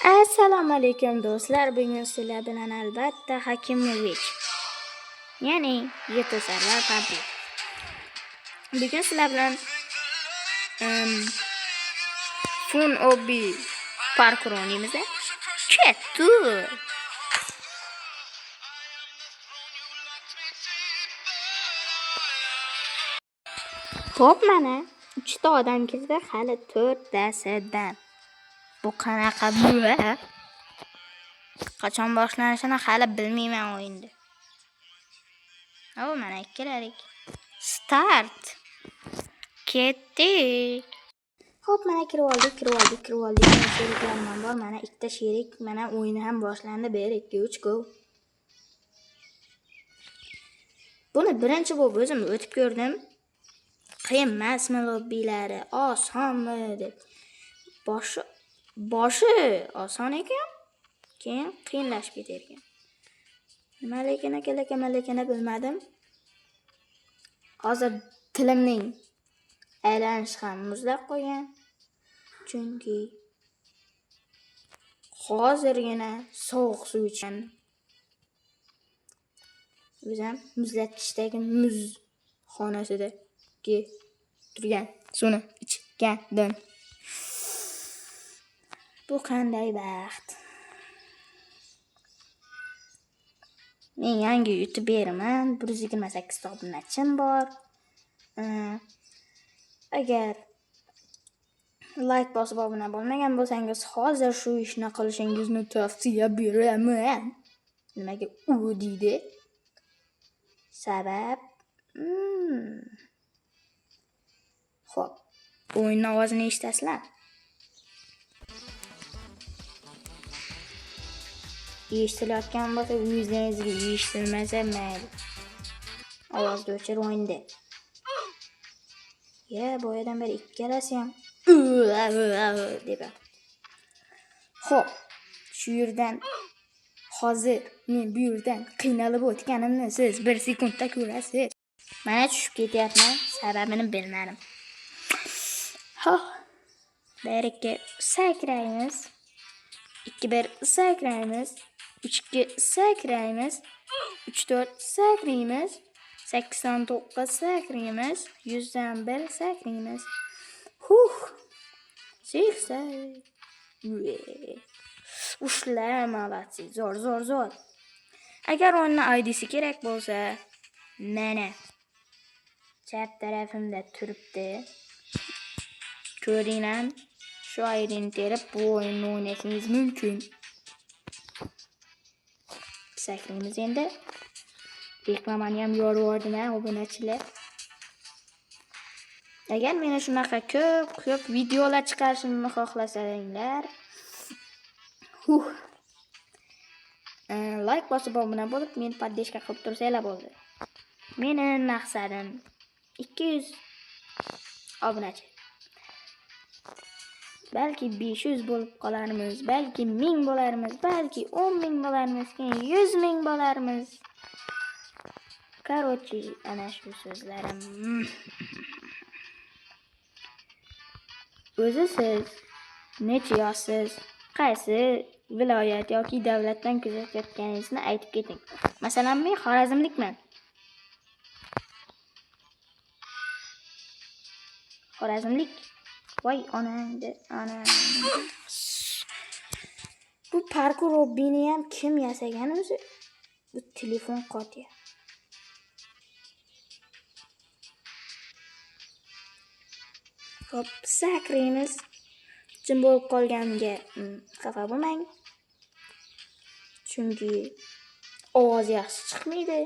Assalomu alaykum do'stlar. Bugun sizlar bilan albatta Hakimovich, ya'ni yetasarlar PUBG. Bugun sizlar bilan Fun Obby parkour o'ynaymiz. Kettu. Xo'p, mana 3 ta odam keldi, hali 4 tasidan. Bu qanaqa bu? Qachon boshlanishini hali bilmayman o'yinda. O, mana ikkilarik. Start. Ketdik. Xo'p, mana kirib oldik. Sheriklarim bor. Mana ikkita sherik, mana o'yin ham boshlandi. 1 2 3 go. Buni birinchi bo'lib o'zim o'tib ko'rdim. Qiyin emasmi lobbilari? Osonmi deb. Boshi oson ekan, keyin qiyinlashib ketar ekan. Nimaligini bilmadim. Hozir tilimning aylanishi ham muzlab qo'ygan. Chunki hozirgina sovuq suv ichgan. O'zim muzlatkichdagi muz xonasida turgan suvni ichgandim. Bu qanday baxt. Men yangi youtuberman. 128 ta obunachim bor. Agar like bosib obuna bo'lmagan bo'lsangiz, hozir shu ishni qilishingizni tavsiya beraman. Nimaga u deydi? Sabab xo'p, o'yin ovozini eshitasizlar. Eshitilayotgan bo'lsa, o'zingizga eshitilmasa mayli. Ovozni o'chirib o'ynda. Boyadan beri ikkalasi ham deb. Xo'p, shu yerdan hozir men bu yerdan qiynalib o'tganimni siz 1 sekundda ko'rasiz. Mana tushib ketyapman, sababini bilmadim. Xo'p, 1 2 sakraymiz. 2 1 sakraymiz. 3 2 sakraymiz. 3 4 sakraymiz. 89 sakraymiz. 101 sakraymiz. 80. Ushlar молодцы. Zo'r. Agar o'yinni ID'si kerak bo'lsa, mana chap tarafimda turibdi. Ko'ringlar, shu ID'ni terib bu o'yinni o'ynashingiz mumkin. Sakraymiz endi. Reklamani ham yorib yubordim, obunachilar. Agar meni shunaqa ko'p videolar chiqarishimni xohlasanglar, like bosib obuna bo'lib, meni podдержка qilib tursanglar bo'ldi. Meni maqsadim 200 obunachi. Balki 500 bo'lib qolarmiz, balki 1000 bo'larmiz, balki 10,000 bo'larmiz, keyin 100,000 bo'larmiz. Короче, ana shu so'zlarim. O'zi siz necha yoshsiz, qaysi viloyat yoki davlatdan kuzatayotganingizni aytib keting. Masalan, men Xorazmlikman. Xorazmlik. Voy onangni. Bu parkour hobbini ham kim yasagan o'zi? Bu telefon qotya. Hop, sakraymiz. Jim bo'lib qolganiga xafa bo'lmang. Chunki ovoz yaxshi chiqmaydi.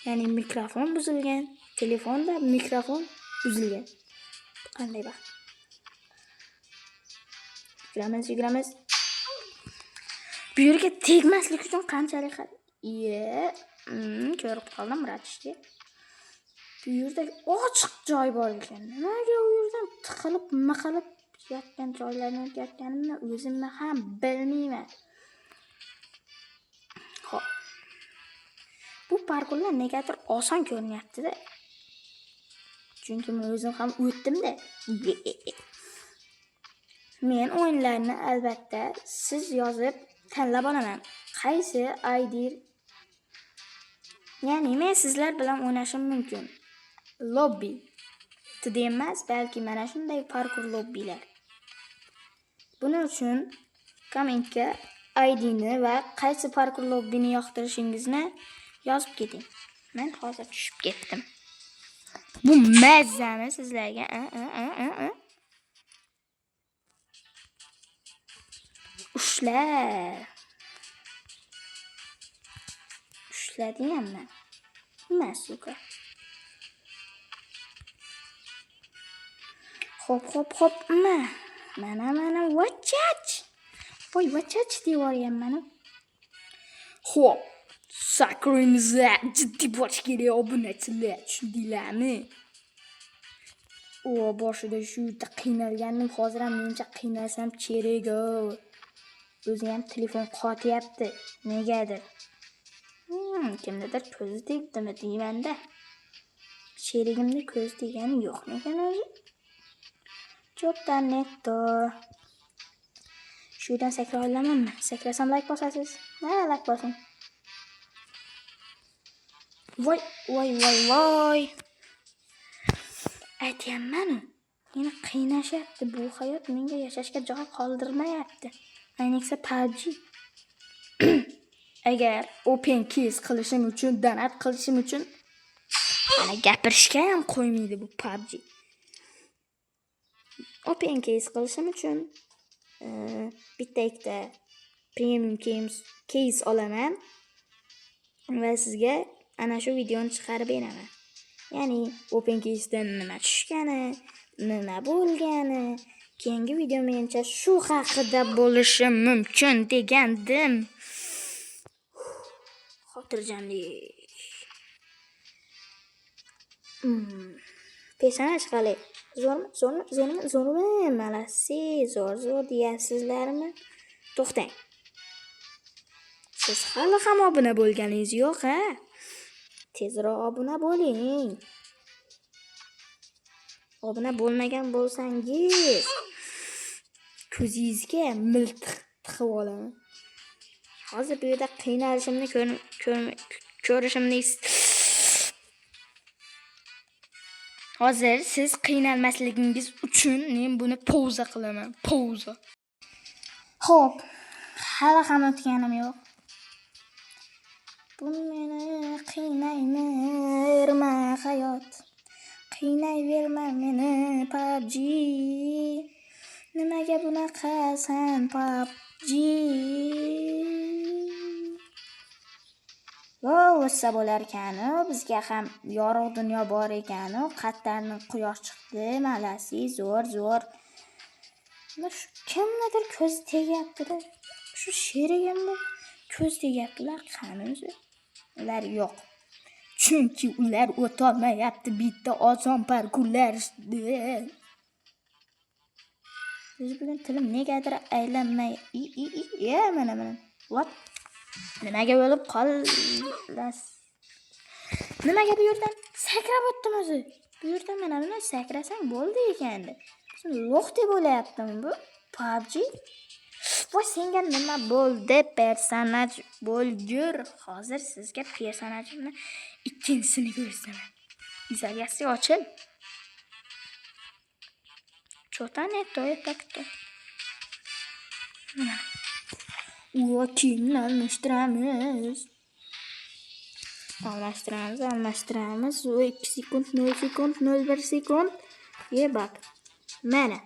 Ya'ni mikrofon buzilgan. Telefonda mikrofon buzilgan. Qanday baxt. Yuguramiz. Bu yerga tegmaslik uchun qanchalik ko'rib qoldim, ratishdi. Bu yerda ochiq joy bor ekan. Nimaga u yerdan tiqilib yotgan joylarni o'tayotganimni o'zimni ham bilmayman. Xo'p. Bu parkurlar negadir oson ko'rinyapti-da. Chunki men o'zim ham o'tdim-da. Men o'yinlarni albatta siz yozib tanlab olaman. Qaysi ID? Ya'ni men sizlar bilan o'ynashim mumkin. Lobby. Tide emas, balki mana shunday parkour lobbilar. Buning uchun kommentga IDni va qaysi parkour lobbini yoqtirishingizni yozib keting. Men hozir tushib ketdim. Bu mazzami sizlarga? Ushladingmi? Masuka. Hop. Mana vachach. Voy vachach devoryapman. Hop. Sakrimizni jiddiy bo'lish kerak obunachilar, tushundinglarmi? Boshida shu yerda qiynalgandim, hozir ham mencha qiynalsam kerak-ku. O'zi ham telefon qotyapti, negadir. Kimdadir ko'zi tegdimi deymanda. Sherigimda ko'zi tegani yo'q ekan o'zi. Chopdan netto. Shu yerdan sakra olamanmi? Sakrasam like bosasiz. Like bosing. Voy. Aytyapman-ku. Meni qiynashyapti. Bu hayot menga yashashga joy qoldirmayapti. Ayniqsa PUBG. Agar open case qilishim uchun, donat qilishim uchun ana gapirishga ham qo'ymaydi bu PUBG. Open case qilishim uchun bitta premium case olaman va sizga ana shu videoni chiqarib beraman. Ya'ni open case'dan nima tushgani, nima bo'lgani, keyingi video mencha shu haqida bo'lishi mumkin degandim. Xotirjamlik. Personaj qalay? Zo'rmi? Malasi, zo'r deyapsizlarmi? To'xtang. Siz hali ham obuna bo'lganingiz yo'q-a? Tezroq obuna bo'ling. Obuna bo'lmagan bo'lsangiz, ko'zingizga miltiq tiqib olaman. Hozir bu yerda qiynalishimni ko'rishimni hozir siz qiynalmasligingiz uchun men buni pauza qilaman. Pauza. Xo'p, hali ham o'tganim yo'q. Bu meni qiynayverma hayot. Qiynayverma meni PUBG. Nimaga bunaqasan PUBG? O'ssa bo'lar ekan-u, bizga ham yorug' dunyo bor ekan-u, qattarni quyosh chiqdi, malasi zo'r. Shu kimnidir ko'z tegyapti-da. Shu sherigimni ko'z tegyaptilar, qanisi? Ular yo'q. Chunki ular o'tolmayapti bitta oson parkurlarni. Biz bugun tilim negadir aylanmay. Mana. What? Nimaga bo'lib qolasiz? Nimaga bu yerdan sakrab o'tdim o'zi? Bu yerdan mana buni sakrasang bo'ldi ekanda. Sen lo'q deb o'ylayaptimi bu? PUBG? Voy senga nima bo'ldi? Personaj bo'lgur. Hozir sizga personajimni ikkinchisini ko'rsataman. Izolyatsiya ochil. Cho'tan netto takto. Keyinni almashtiramiz. 2 sekund, 0 sekund, 01 sekund. Bak. Mana.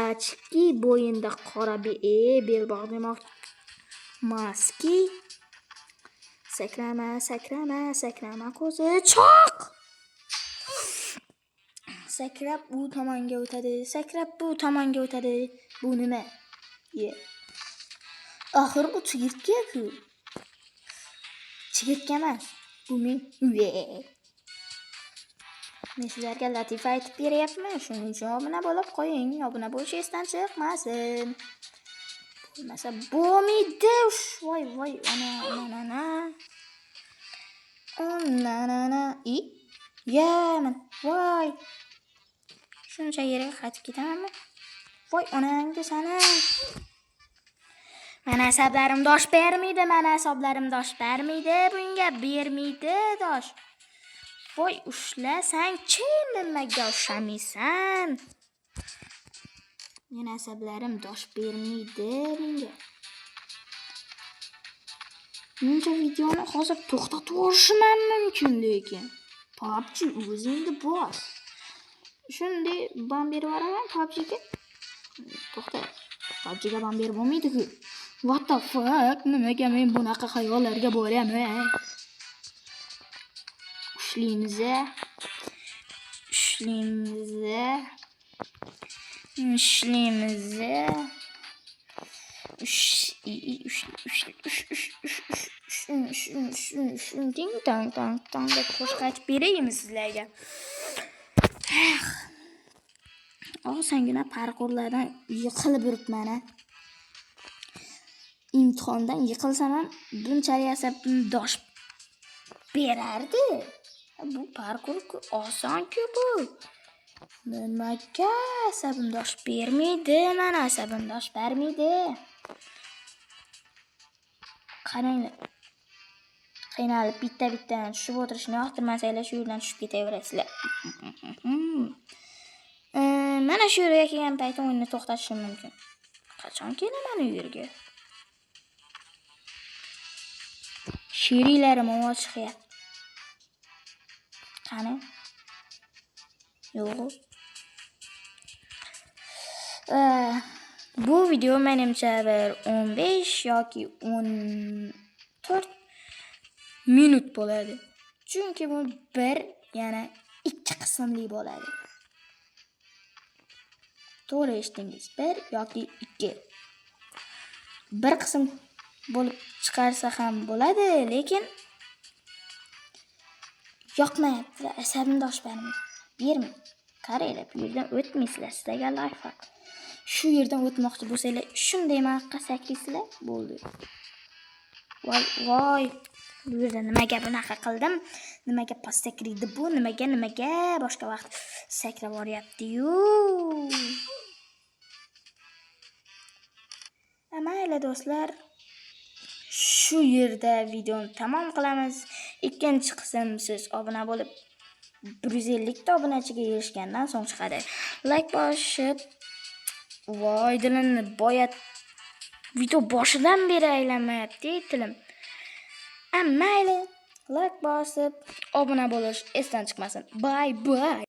Achki bo'yinda qora belbog' demoq. Maski. Sakrama ko'zi choq. Sakrab bu tomonga o'tadi. Bu nima? Axir bu chigirtka-ku. Chigirtka emas. Bu men. Men sizlarga latifa aytib beryapman. Shuning uchun obuna bo'lib qo'ying. Obuna bo'lish esdan chiqmasin. Bo'lmasa bo'lmaydi. Voy. Ana. Yaman. Voy. Shuncha yerga qaytib ketamanmi? Voy onangga sana. Mana asablarim dosh bermaydi, bunga bermaydi dosh. Voy ushlasang-chi, nimaga ushamaysan? Meni asablarim dosh bermaydi bunga. Mencha videoni hozir to'xtatib yuborishim mumkin, lekin PUBG o'zingni bos. Shunday ban berib yuboraman PUBGga. To'xta. PUBGga ban berib bo'lmaydi-ku. What the fuck? Nimaga men bunaqa xayollarga boraman? Ushlaymiz. Ding dong deb qo'shiq aytib beraymi sizlarga? Osongina parkurlardan yiqilib yuribman. Imtihondan yiqilsam ham bunchalik asabim dosh berardi. Bu parkur oson-ku bu. Nimaga asabim dosh bermaydi? Mana asabim dosh bermaydi. Qaranglar. Qiynalib bitta-bittadan tushib o'tirishni yoqtirmasanglar, shu yerdan tushib ketaverasizlar. Mana shu yerga kelgan paytim o'yinni to'xtatishim mumkin. Qachon kelaman u yerga? Sheriklarim ovoz chiqyapti. Qani? Yo'q. Bu video menimcha bir 15 yoki 14 minut bo'ladi. Chunki bu bir yana 2 qismli bo'ladi. To'g'ri eshitdingiz. 1 yoki 2. Bir qism bo'lib chiqarsa ham bo'ladi, lekin yoqmayapti. Asabim dosh bermay. Qaranglar, bu yerdan o'tmaysizlar. Sizlarga lifehack. Shu yerdan o'tmoqchi bo'lsanglar, shunday maqqa sakraysizlar, bo'ldi. Voy. Bu yerda nimaga bunaqa qildim? Nimaga past sakraydi bu? Nimaga boshqa vaqt sakrab boryapti-yu? Mayli do'stlar. Shu yerda videoni tamom qilamiz. Ikkinchi qism siz obuna bo'lib 150 ta obunachiga erishgandan so'ng chiqadi. Like bosib, voy dilimni boyat video boshidan beri aylanmayapti tilim. Mayli, like bosib, obuna bo'lish esdan chiqmasin. Bye bye.